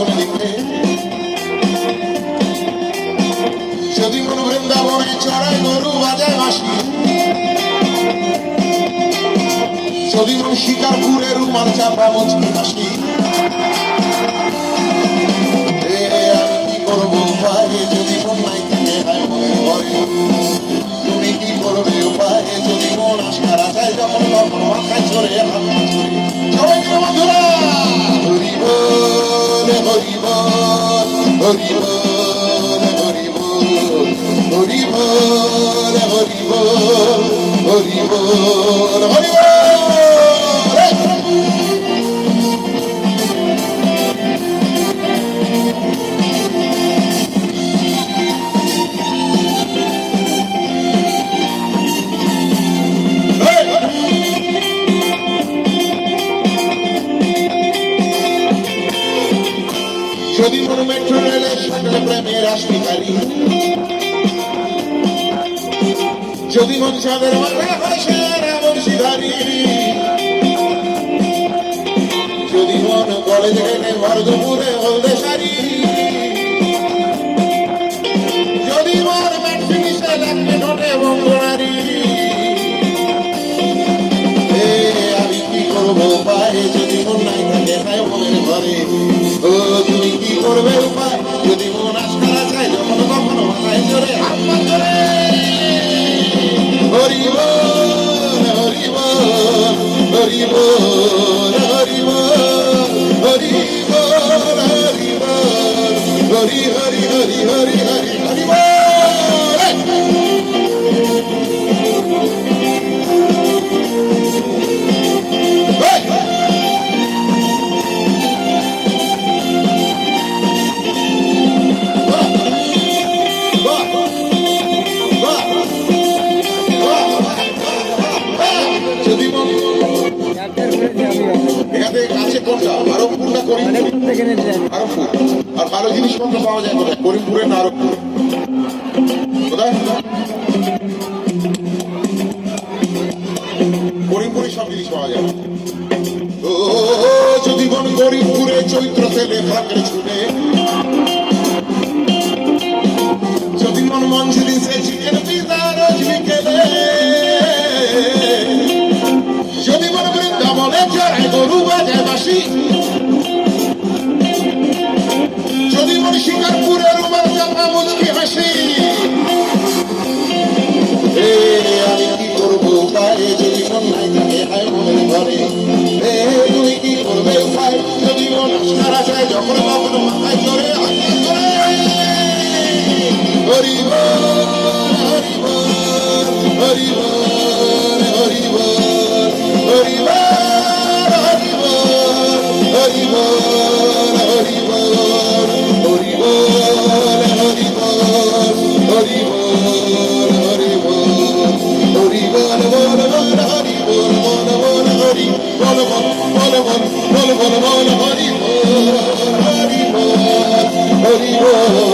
করে দেখবে যদি মন বৃন্দাবনে চড়ায় গরু বাজায় বাঁশি, যদি মন শিকারপুরের রুমাল চাপা মুচকি হাসি। আমি কি করবো উপায়ে যদি মন নাই থাকে হয় মনের ঘরে, তুমি কি করবে উপায়ে যদি মন আশারা চায় যখন তখন মাথায় চড়ে হাত চড়ে সবাই বন্ধুরা হরি বল হরি বল হরি বল হরি বল হরি বল হরি বল হরি বল হরি বল। যদি মন মেট্রো রেলের সাথে প্রেমের আশিকারী, যদি মন চাঁদের মাথায় বংশীধারী, যদি মন কলেজ ঘেটে ভর দুপুরে হলদে শাড়ি, যদি মন মেট্রো মিশে লাগবে ঠোঁটে বঙ্গনারী। আমি কি করবো পায়ে যদি মন নাই থাকে তাই মনের ঘরে, ও তুমি কি করবে উপায় যদি মন আশকারা চাই যখন কখনো মাথায় চড়ে হাত পা ধরে। হরি বল হরি বল হরি বল হরি বল হরি বল হরি বল হরি হরি হরি হরি হরি হরি বল। আর ভালো জিনিসপত্র পাওয়া যায় কোথায়? করিমপুরে না আরবপুর? কোথায়? করিমপুরে সব জিনিস পাওয়া যায়। ও যদি কোন করিমপুরে চৈত্র তেলে ফাঁকের ছুটে, যদি মন মঞ্জুরি সে চিকেন পিজা রোজ বিকেলে, যদি মন বৃন্দাবনে চড়ায় গরু বাজায় বাঁশি, যদি মন শিকারপুরের রুমাল চাপা মুচকি হাসি। আমি কি করবো উপায়ে যদি মন নাই থাকে হয় মনের ঘরে, তুমি কি করবে উপায় যদি মন আশকারা চায় যখন কখনো মাথায় চড়ে হাত ধরে। হরি বল হরি বল হরি বল হরি বল হরি বল হরি বল হরি বল হরি বল হরি বল হরি বল হরি বল হরি বল হরি বল বল বল হরি বল বল বল হরি বল বল বল বল বল বল বল হরি বল হরি বল হরি বল।